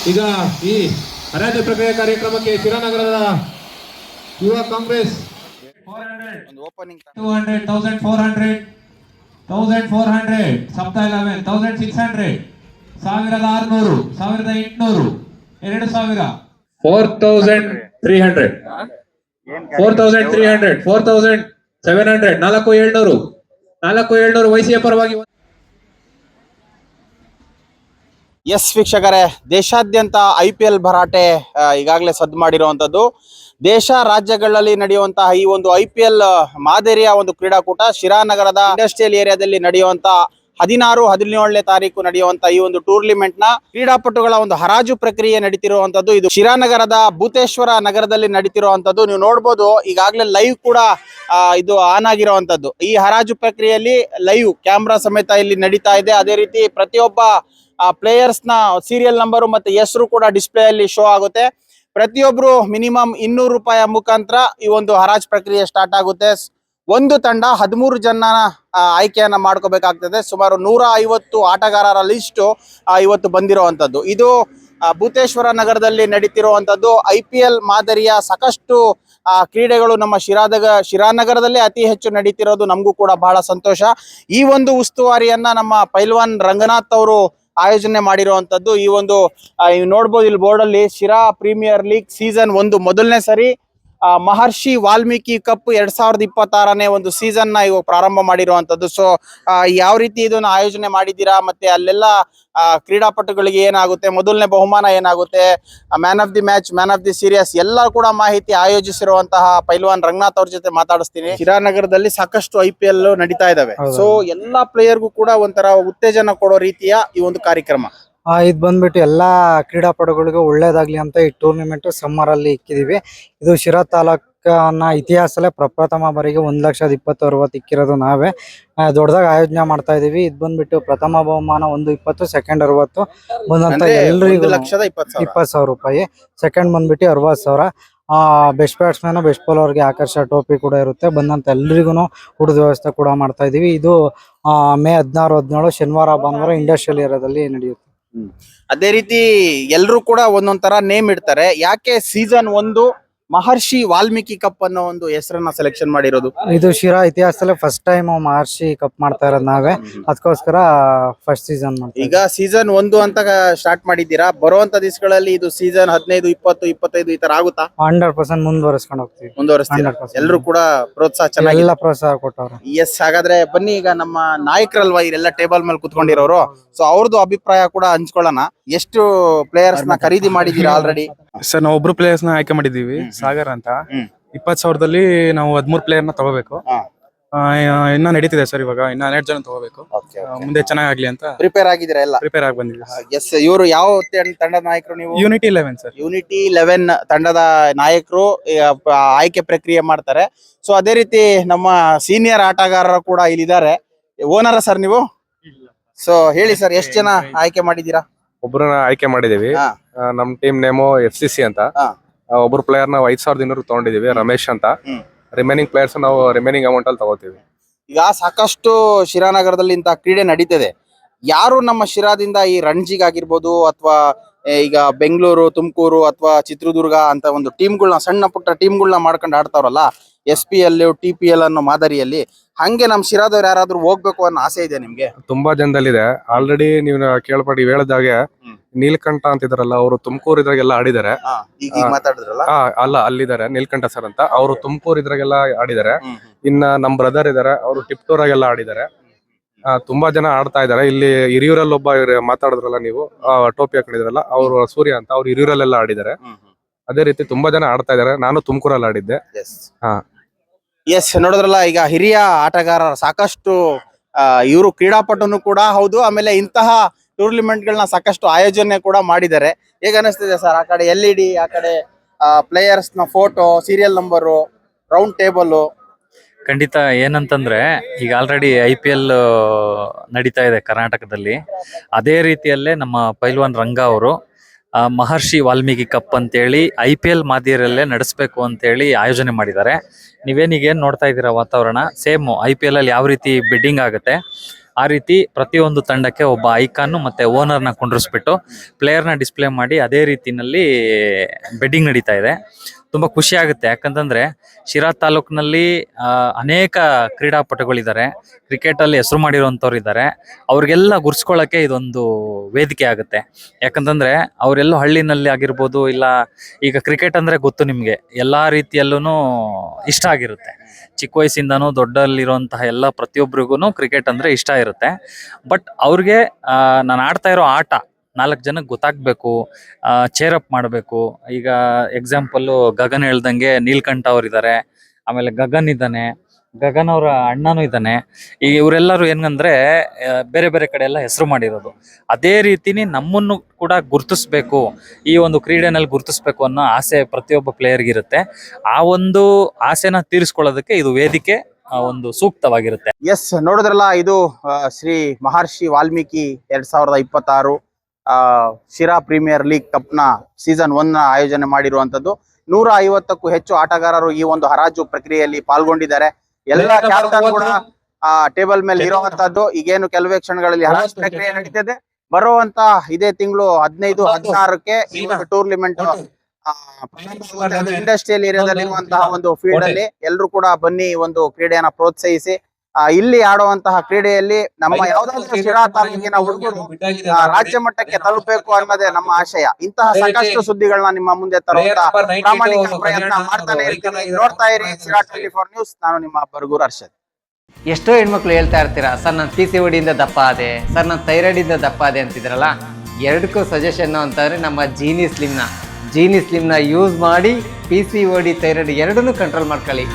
ಈಗ ಈ ಅರಣ್ಯ ಪ್ರಕ್ರಿಯೆ ಕಾರ್ಯಕ್ರಮಕ್ಕೆ ಶಿರಾನಗರದ ಯುವ ಕಾಂಗ್ರೆಸ್ 200, 1400 ಸಪ್ತಾ 11 1600 1600 1800 2000 4300 4300 4700 4700 ವೈಸಿಯ ಪರವಾಗಿ. ಎಸ್ ವೀಕ್ಷಕರೇ, ದೇಶಾದ್ಯಂತ IPL ಭರಾಟೆ ಈಗಾಗಲೇ ಸದ್ದು ಮಾಡಿರುವಂಥದ್ದು. ದೇಶ ರಾಜ್ಯಗಳಲ್ಲಿ ನಡೆಯುವಂತಹ ಈ ಒಂದು IPL ಮಾದರಿಯ ಒಂದು ಕ್ರೀಡಾಕೂಟ ಶಿರಾನಗರದ ಇಂಡಸ್ಟ್ರಿಯಲ್ ಏರಿಯಾದಲ್ಲಿ ನಡೆಯುವಂತ 16-17ನೇ ತಾರೀಕು ನಡೆಯುವಂತ ಈ ಒಂದು ಟೂರ್ನಿಮೆಂಟ್ ನ ಕ್ರೀಡಾಪಟುಗಳ ಒಂದು ಹರಾಜು ಪ್ರಕ್ರಿಯೆ ನಡೀತಿರುವಂತದ್ದು. ಇದು ಶಿರಾನಗರದ ಭೂತೇಶ್ವರ ನಗರದಲ್ಲಿ ನಡೀತಿರುವಂತದ್ದು. ನೀವು ನೋಡ್ಬೋದು, ಈಗಾಗಲೇ ಲೈವ್ ಕೂಡ ಇದು ಆನ್ ಆಗಿರುವಂತದ್ದು. ಈ ಹರಾಜು ಪ್ರಕ್ರಿಯೆಯಲ್ಲಿ ಲೈವ್ ಕ್ಯಾಮ್ರಾ ಸಮೇತ ಇಲ್ಲಿ ನಡೀತಾ ಇದೆ. ಅದೇ ರೀತಿ ಪ್ರತಿಯೊಬ್ಬ ಪ್ಲೇಯರ್ಸ್ ನ ಸೀರಿಯಲ್ ನಂಬರು ಮತ್ತೆ ಹೆಸರು ಕೂಡ ಡಿಸ್ಪ್ಲೇ ಅಲ್ಲಿ ಶೋ ಆಗುತ್ತೆ. ಪ್ರತಿಯೊಬ್ರು ಮಿನಿಮಮ್ 200 ರೂಪಾಯಿ ಮುಖಾಂತರ ಈ ಒಂದು ಹರಾಜ್ ಪ್ರಕ್ರಿಯೆ ಸ್ಟಾರ್ಟ್ ಆಗುತ್ತೆ. ಒಂದು ತಂಡ 13 ಜನ ಆಯ್ಕೆಯನ್ನ ಮಾಡ್ಕೋಬೇಕಾಗ್ತದೆ. ಸುಮಾರು 150 ಆಟಗಾರರ ಲಿಸ್ಟ್ ಇವತ್ತು ಬಂದಿರುವಂತದ್ದು. ಇದು ಭೂತೇಶ್ವರ ನಗರದಲ್ಲಿ ನಡೀತಿರುವಂತದ್ದು. IPL ಮಾದರಿಯ ಸಾಕಷ್ಟು ಕ್ರೀಡೆಗಳು ನಮ್ಮ ಶಿರಾನಗರದಲ್ಲೇ ಅತಿ ಹೆಚ್ಚು ನಡೀತಿರೋದು ನಮಗೂ ಕೂಡ ಬಹಳ ಸಂತೋಷ. ಈ ಒಂದು ಉಸ್ತುವಾರಿಯನ್ನ ನಮ್ಮ ಪೈಲ್ವಾನ್ ರಂಗನಾಥ್ ಅವರು ಆಯೋಜನೆ ಮಾಡಿರುವಂತದ್ದು. ಈ ಒಂದು ನೋಡ್ಬೋದು ಇಲ್ಲಿ ಬೋರ್ಡ್ ಅಲ್ಲಿ ಶಿರಾ ಪ್ರೀಮಿಯರ್ ಲೀಗ್ ಸೀಸನ್ 1 ಮೊದಲನೇ ಸರಿ ಮಹರ್ಷಿ ವಾಲ್ಮೀಕಿ ಕಪ್ 2026ನೇ ಒಂದು ಸೀಸನ್ ನ ಇವಾಗ ಪ್ರಾರಂಭ ಮಾಡಿರುವಂತದ್ದು. ಸೊ ಯಾವ ರೀತಿ ಇದನ್ನ ಆಯೋಜನೆ ಮಾಡಿದ್ದೀರಾ, ಮತ್ತೆ ಅಲ್ಲೆಲ್ಲ ಕ್ರೀಡಾಪಟುಗಳಿಗೆ ಏನಾಗುತ್ತೆ, ಮೊದಲನೇ ಬಹುಮಾನ ಏನಾಗುತ್ತೆ, man of the match, man of the series ಎಲ್ಲ ಕೂಡ ಮಾಹಿತಿ ಆಯೋಜಿಸಿರುವಂತಹ ಪೈಲ್ವಾನ್ ರಂಗನಾಥ್ ಅವ್ರ ಜೊತೆ ಮಾತಾಡಿಸ್ತೀನಿ. ಶಿರಾನಗರದಲ್ಲಿ ಸಾಕಷ್ಟು IPL ನಡೀತಾ ಇದಾವೆ. ಸೊ ಎಲ್ಲಾ ಪ್ಲೇಯರ್ಗೂ ಕೂಡ ಒಂಥರ ಉತ್ತೇಜನ ಕೊಡೋ ರೀತಿಯ ಈ ಒಂದು ಕಾರ್ಯಕ್ರಮ. ಇದು ಬಂದ್ಬಿಟ್ಟು ಎಲ್ಲಾ ಕ್ರೀಡಾಪಟುಗಳಿಗೂ ಒಳ್ಳೇದಾಗ್ಲಿ ಅಂತ ಈ ಟೂರ್ನಿಮೆಂಟ್ ಸಮ್ಮರ್ ಅಲ್ಲಿ ಇಕ್ಕಿದೀವಿ. ಇದು ಶಿರಾ ತಾಲೂಕನ ಇತಿಹಾಸದಲ್ಲೇ ಪ್ರಪ್ರಥಮ ಬಾರಿಗೆ 1,20,60 ಇಕ್ಕಿರೋದು ನಾವೇ. ದೊಡ್ಡದಾಗಿ ಆಯೋಜನೆ ಮಾಡ್ತಾ ಇದೀವಿ. ಇದು ಬಂದ್ಬಿಟ್ಟು ಪ್ರಥಮ ಬಹುಮಾನ 120, ಸೆಕೆಂಡ್ 60 ಬಂದಂತ ಎಲ್ರಿಗೂ 20,000 ರೂಪಾಯಿ. ಸೆಕೆಂಡ್ ಬಂದ್ಬಿಟ್ಟು 60,000. ಬೆಸ್ಟ್ ಬ್ಯಾಟ್ಸ್ಮನ್, ಬೆಸ್ಟ್ ಬೌಲರ್ಗೆ ಆಕರ್ಷ ಟ್ರೋಫಿ ಕೂಡ ಇರುತ್ತೆ. ಬಂದಂತ ಎಲ್ರಿಗೂ ಊಟದ ವ್ಯವಸ್ಥೆ ಕೂಡ ಮಾಡ್ತಾ ಇದೀವಿ. ಇದು ಮೇ 16, 17 ಶನಿವಾರ ಭಾನುವಾರ ಇಂಡಸ್ಟ್ರಿಯಲ್ ಏರಿಯಾದಲ್ಲಿ ನಡೆಯುತ್ತೆ. ಅದೇ ರೀತಿ ಎಲ್ರು ಕೂಡ ಒಂದೊಂದ್ ತರ ನೇಮ್ ಇಡ್ತಾರೆ. ಯಾಕೆ ಸೀಸನ್ 1 ಮಹರ್ಷಿ ವಾಲ್ಮೀಕಿ ಕಪ್ ಅನ್ನೋ ಒಂದು ಹೆಸರನ್ನ ಸೆಲೆಕ್ಷನ್ ಮಾಡಿರೋದು? ಇದು ಶಿರಾ ಇತಿಹಾಸದಲ್ಲೇ ಫಸ್ಟ್ ಟೈಮ್ ಮಹರ್ಷಿ ಕಪ್ ಮಾಡ್ತಾ ಇರೋದು ನಾವೇ. ಅದಕ್ಕೋಸ್ಕರ ಫಸ್ಟ್ ಸೀಸನ್ ಈಗ ಸೀಸನ್ 1 ಅಂತ ಸ್ಟಾರ್ಟ್ ಮಾಡಿದ್ದೀರಾ. ಬರುವಂತ ದಿವಸಗಳಲ್ಲಿ ಇದು ಸೀಸನ್ 15, 20, 25 ಈ ತರ ಆಗುತ್ತಾ? 100% ಮುಂದುವರಿಸ್ಕೊಂಡು ಹೋಗ್ತೀವಿ. ಮುಂದುವರಿಸ್ತೀರಾ? ಎಲ್ಲರೂ ಕೂಡ ಪ್ರೋತ್ಸಾಹ ಚೆನ್ನಾಗಿ ಎಲ್ಲ ಪ್ರೋತ್ಸಾಹ ಕೊಟ್ಟವ್ರೆ. ಎಸ್, ಹಾಗಾದ್ರೆ ಬನ್ನಿ, ಈಗ ನಮ್ಮ ನಾಯಕರಲ್ವಾ ಇರೆಲ್ಲ ಟೇಬಲ್ ಮೇಲೆ ಕುತ್ಕೊಂಡಿರೋರು, ಸೊ ಅವ್ರದ್ದು ಅಭಿಪ್ರಾಯ ಕೂಡ ಹಂಚ್ಕೊಳ್ಳೋಣ. ಎಷ್ಟು ಪ್ಲೇಯರ್ಸ್ ನ ಖರೀದಿ ಮಾಡಿದೀರಾ ಆಲ್ರೆಡಿ? ಸರ್, ನಾವು ಒಬ್ರು ಪ್ಲೇಯರ್ಸ್ ನ ಆಯ್ಕೆ ಮಾಡಿದೀವಿ, ಸಾಗರ್ ಅಂತ. 20,000ದಲ್ಲಿ ನಾವು 13 ಪ್ಲೇಯರ್ ನ ತಗೋಬೇಕು. ಇನ್ನ ನಡೀತಿದೆ ಸರ್, ಇವಾಗ ಇನ್ನ 12 ಜನ ತಗೋಬೇಕು. ಮುಂದೆ ಚೆನ್ನಾಗ್ಲಿ ಅಂತ ಪ್ರಿಪೇರ್ ಆಗಿದ್ದೀರಾ? ಎಲ್ಲ ಪ್ರಿಪೇರ್ ಆಗಿ ಬಂದಿದೆ. ಎಸ್, ಇವರು ಯಾವ ತಂಡದ ನಾಯಕರು? ನೀವು ಯೂನಿಟಿ 11 ಸರ್. ಯೂನಿಟಿ 11 ತಂಡದ ನಾಯಕರು ಆಯ್ಕೆ ಪ್ರಕ್ರಿಯೆ ಮಾಡ್ತಾರೆ. ಸೊ ಅದೇ ರೀತಿ ನಮ್ಮ ಸೀನಿಯರ್ ಆಟಗಾರರು ಕೂಡ ಇಲ್ಲಿದ್ದಾರೆ. ಓನರ ಸರ್ ನೀವು? ಸೊ ಹೇಳಿ ಸರ್, ಎಷ್ಟು ಜನ ಆಯ್ಕೆ ಮಾಡಿದೀರಾ? ಒಬ್ಬರನ್ನ ಆಯ್ಕೆ ಮಾಡಿದೀವಿ. ನಮ್ ಟೀಮ್ ನೇಮು FCC ಅಂತ. ಒಬ್ರು ಪ್ಲೇಯರ್ ನಾವು 5,200 ತಗೊಂಡಿದೀವಿ, ರಮೇಶ್ ಅಂತ. ರಿಮೈನಿಂಗ್ ಪ್ಲೇಯರ್ಸ್ ನಾವು ರಿಮೈನಿಂಗ್ ಅಮೌಂಟ್ ಅಲ್ಲಿ ತಗೋತೀವಿ. ಈಗ ಸಾಕಷ್ಟು ಶಿರಾನಗರದಲ್ಲಿ ಇಂತಹ ಕ್ರೀಡೆ ನಡೀತಿದೆ. ಯಾರು ನಮ್ಮ ಶಿರಾದಿಂದ ಈ ರಣಜಿಗಾಗಿರ್ಬೋದು ಅಥವಾ ಈಗ ಬೆಂಗಳೂರು, ತುಮಕೂರು ಅಥವಾ ಚಿತ್ರದುರ್ಗ ಅಂತ ಒಂದು ಟೀಮ್ಗಳನ್ನ, ಸಣ್ಣ ಪುಟ್ಟ ಟೀಮ್ಗಳನ್ನ ಮಾಡ್ಕೊಂಡು ಆಡ್ತಾವ್ರಲ್ಲ, SPL, TPL ಅನ್ನೋ ಮಾದರಿಯಲ್ಲಿ, ಹಂಗೆ ನಮ್ ಶಿರಾದವ್ರು ಯಾರಾದ್ರೂ ಹೋಗ್ಬೇಕು ಅನ್ನೋ ಆಸೆ ಇದೆ ನಿಮ್ಗೆ? ತುಂಬಾ ಜನದಲ್ಲಿದೆ. ಆಲ್ರೆಡಿ ನೀವು ಕೇಳ್ಪಡಿ ಹೇಳಿದಾಗೆ ನೀಲಕಂಠ ಅಂತಿದಾರಲ್ಲ, ಅವರು ತುಮಕೂರು ಇದ್ರಾಗೆಲ್ಲ ಆಡಿದ್ದಾರೆ. ಮಾತಾಡಿದ್ರಲ್ಲ, ಅಲ್ಲ, ಅಲ್ಲಿದ್ದಾರೆ ನೀಲಕಂಠ ಸರ್ ಅಂತ. ಅವರು ತುಮಕೂರು ಇದ್ರಾಗೆಲ್ಲ ಆಡಿದ್ದಾರೆ. ಇನ್ನ ನಮ್ ಬ್ರದರ್ ಇದಾರೆ, ಅವರು ಟಿಪ್ಟೂರಾಗೆಲ್ಲ ಆಡಿದ್ದಾರೆ. ತುಂಬಾ ಜನ ಆಡ್ತಾ ಇದಾರೆ. ಇಲ್ಲಿ ಹಿರಿಯೂರಲ್ಲಿ ಒಬ್ಬ ಮಾತಾಡಿದ್ರಲ್ಲ ನೀವು, ಟೋಪಿ ಹಾಕೊಂಡಿದ್ರಲ್ಲ, ಅವರು ಸೂರ್ಯ ಅಂತ, ಅವ್ರು ಹಿರಿಯೂರಲ್ಲೆಲ್ಲ ಆಡಿದ್ದಾರೆ. ಅದೇ ರೀತಿ ತುಂಬಾ ಜನ ಆಡ್ತಾ ಇದಾರೆ. ನಾನು ತುಮಕೂರಲ್ಲಿ ಆಡಿದ್ದೆ. ಎಸ್, ನೋಡಿದ್ರಲ್ಲ, ಈಗ ಹಿರಿಯ ಆಟಗಾರರ ಸಾಕಷ್ಟು ಇವರು ಕ್ರೀಡಾಪಟುನು ಕೂಡ ಹೌದು. ಆಮೇಲೆ ಇಂತಹ ಟೂರ್ನಿಮೆಂಟ್ ಗಳನ್ನ ಸಾಕಷ್ಟು ಆಯೋಜನೆ ಕೂಡ ಮಾಡಿದ್ದಾರೆ. ಹೇಗ ಅನಿಸ್ತಿದೆ ಸರ್? ಆ ಕಡೆ LED, ಆ ಕಡೆ ಪ್ಲೇಯರ್ಸ್ ನ photo, serial number, round table. ಖಂಡಿತ. ಏನಂತಂದ್ರೆ ಈಗ ಆಲ್ರೆಡಿ IPL ನಡೀತಾ ಇದೆ ಕರ್ನಾಟಕದಲ್ಲಿ. ಅದೇ ರೀತಿಯಲ್ಲೇ ನಮ್ಮ ಪೈಲ್ವಾನ್ ರಂಗ ಅವರು ಮಹರ್ಷಿ ವಾಲ್ಮೀಕಿ ಕಪ್ ಅಂತೇಳಿ IPL ಮಾದರಿಯಲ್ಲೇ ನಡೆಸಬೇಕು ಅಂತೇಳಿ ಆಯೋಜನೆ ಮಾಡಿದ್ದಾರೆ. ನೀವೇನ್ ನೋಡ್ತಾ ಇದ್ದೀರಾ ವಾತಾವರಣ, ಸೇಮ್ IPL ಅಲ್ಲಿ ಯಾವ ರೀತಿ ಬಿಡ್ಡಿಂಗ್ ಆಗುತ್ತೆ ಆ ರೀತಿ ಪ್ರತಿಯೊಂದು ತಂಡಕ್ಕೆ ಒಬ್ಬ ಐಕಾನ್ ಮತ್ತೆ ಓನರ್ನ ಕುಂಡ್ರಿಸ್ಬಿಟ್ಟು ಪ್ಲೇಯರ್ನ ಡಿಸ್ಪ್ಲೇ ಮಾಡಿ ಅದೇ ರೀತಿನಲ್ಲಿ ಬೆಡ್ಡಿಂಗ್ ನಡೀತಾ ಇದೆ. ತುಂಬಾ ಖುಷಿ ಆಗುತ್ತೆ. ಯಾಕಂತಂದ್ರೆ ಶಿರಾ ತಾಲೂಕಿನಲ್ಲಿ ಅನೇಕ ಕ್ರೀಡಾಪಟುಗಳಿದ್ದಾರೆ, ಕ್ರಿಕೆಟ್ ಅಲ್ಲಿ ಹೆಸರು ಮಾಡಿರುವಂತವ್ರು ಇದ್ದಾರೆ. ಅವ್ರಿಗೆಲ್ಲ ಗುರ್ಸ್ಕೊಳ್ಳೋಕೆ ಇದೊಂದು ವೇದಿಕೆ ಆಗುತ್ತೆ. ಯಾಕಂತಂದ್ರೆ ಅವರೆಲ್ಲೋ ಹಳ್ಳಿನಲ್ಲಿ ಆಗಿರ್ಬೋದು, ಇಲ್ಲ ಈಗ ಕ್ರಿಕೆಟ್ ಅಂದ್ರೆ ಗೊತ್ತು ನಿಮ್ಗೆ, ಎಲ್ಲಾ ರೀತಿಯಲ್ಲೂ ಇಷ್ಟ ಆಗಿರುತ್ತೆ. ಚಿಕ್ಕ ವಯಸ್ಸಿಂದನೂ ದೊಡ್ಡಲ್ಲಿರುವಂತಹ ಎಲ್ಲ ಪ್ರತಿಯೊಬ್ಬರಿಗೂ ಕ್ರಿಕೆಟ್ ಅಂದ್ರೆ ಇಷ್ಟ ಇರುತ್ತೆ. ಬಟ್ ಅವ್ರಿಗೆ ನಾನು ಆಡ್ತಾ ಇರೋ ಆಟ 4 ಜನಕ್ಕೆ ಗೊತ್ತಾಗ್ಬೇಕು, ಚೇರಪ್ ಮಾಡಬೇಕು. ಈಗ ಎಕ್ಸಾಂಪಲ್ ಗಗನ್ ಹೇಳ್ದಂಗೆ ನೀಲ್ಕಂಠ ಅವ್ರಿದ್ದಾರೆ, ಆಮೇಲೆ ಗಗನ್ ಇದ್ದಾನೆ, ಗಗನ್ ಅವರ ಅಣ್ಣನೂ ಇದ್ದಾನೆ. ಈಗ ಇವರೆಲ್ಲರೂ ಏನಂದ್ರೆ ಬೇರೆ ಬೇರೆ ಕಡೆ ಎಲ್ಲ ಹೆಸರು ಮಾಡಿರೋದು. ಅದೇ ರೀತಿನಿ ನಮ್ಮನ್ನು ಕೂಡ ಗುರ್ತಿಸ್ಬೇಕು, ಈ ಒಂದು ಕ್ರೀಡೆನಲ್ಲಿ ಗುರ್ತಿಸ್ಬೇಕು ಅನ್ನೋ ಆಸೆ ಪ್ರತಿಯೊಬ್ಬ ಪ್ಲೇಯರ್ಗಿರುತ್ತೆ. ಆ ಒಂದು ಆಸೆನ ತೀರಿಸ್ಕೊಳ್ಳೋದಕ್ಕೆ ಇದು ವೇದಿಕೆ ಒಂದು ಸೂಕ್ತವಾಗಿರುತ್ತೆ. ಎಸ್, ನೋಡಿದ್ರಲ್ಲ, ಇದು ಶ್ರೀ ಮಹರ್ಷಿ ವಾಲ್ಮೀಕಿ 2026 ಶಿರಾ ಪ್ರೀಮಿಯರ್ ಲೀಗ್ ಕಪ್ನ ಸೀಸನ್ 1 ಆಯೋಜನೆ ಮಾಡಿರುವಂತದ್ದು. 150ಕ್ಕೂ ಹೆಚ್ಚು ಆಟಗಾರರು ಈ ಒಂದು ಹರಾಜು ಪ್ರಕ್ರಿಯೆಯಲ್ಲಿ ಪಾಲ್ಗೊಂಡಿದ್ದಾರೆ. ಎಲ್ಲ ಕ್ಯಾಪ್ಟನ್ ಕೂಡ ಟೇಬಲ್ ಮೇಲೆ ಇರುವಂತದ್ದು. ಈಗೇನು ಕೆಲವೇ ಕ್ಷಣಗಳಲ್ಲಿ ಹರಾಜು ಪ್ರಕ್ರಿಯೆ ನಡೀತಿದೆ. ಬರುವಂತ ಇದೇ ತಿಂಗಳು 15-16ಕ್ಕೆ ಈ ಒಂದು ಟೂರ್ನಿಮೆಂಟ್ ಇಂಡಸ್ಟ್ರಿಯಲ್ ಏರಿಯಾದಲ್ಲಿರುವಂತಹ ಒಂದು ಫೀಲ್ಡ್ ಅಲ್ಲಿ ಎಲ್ಲರೂ ಕೂಡ ಬನ್ನಿ ಒಂದು ಕ್ರೀಡೆಯನ್ನ ಪ್ರೋತ್ಸಾಹಿಸಿ. ಇಲ್ಲಿ ಆಡುವಂತಹ ಕ್ರೀಡೆಯಲ್ಲಿ ನಮ್ಮ ಯಾವ್ದಾದ್ರು ಶಿರಾ ತಾಲೂಕಿನ ಹುಡುಗರು ರಾಜ್ಯ ಮಟ್ಟಕ್ಕೆ ತಲುಪಬೇಕು ಅನ್ನೋದೇ ನಮ್ಮ ಆಶಯ. ಇಂತಹ ಸಾಕಷ್ಟು ಸುದ್ದಿಗಳನ್ನ ನಿಮ್ಮ ಮುಂದೆ ತರುವಂತ ಪ್ರಾಮಾಣಿಕ ಪ್ರಯತ್ನ ಮಾಡ್ತಾನೆ ಇರ್ತೀನಿ. ನೋಡ್ತಾ ಇರಿ ಶಿರಾ 24 ನ್ಯೂಸ್. ನಾನು ನಿಮ್ಮ ಬರಗೂರು ಅರ್ಷದ್. ಎಷ್ಟೋ ಹೆಣ್ಮಕ್ಳು ಹೇಳ್ತಾ ಇರ್ತೀರಾ, ಸರ್ ನಾನು PCOD ಇಂದ ದಪ್ಪ ಆದೆ, ಸರ್ ನಾನು ಥೈರಾಯ್ಡ್ ಇಂದ ದಪ್ಪ ಆದೆ ಅಂತಿದ್ರಲ್ಲ. ಎರಡಕ್ಕೂ ಸಜೆಷನ್ ಅಂತಂದ್ರೆ ನಮ್ಮ ಜೀನಿ ಸ್ಲಿಮ್ನ ಯೂಸ್ ಮಾಡಿ PCOD ಥೈರಾಯ್ಡ್ ಎರಡನ್ನೂ ಕಂಟ್ರೋಲ್ ಮಾಡ್ಕೊಳ್ಳಿ.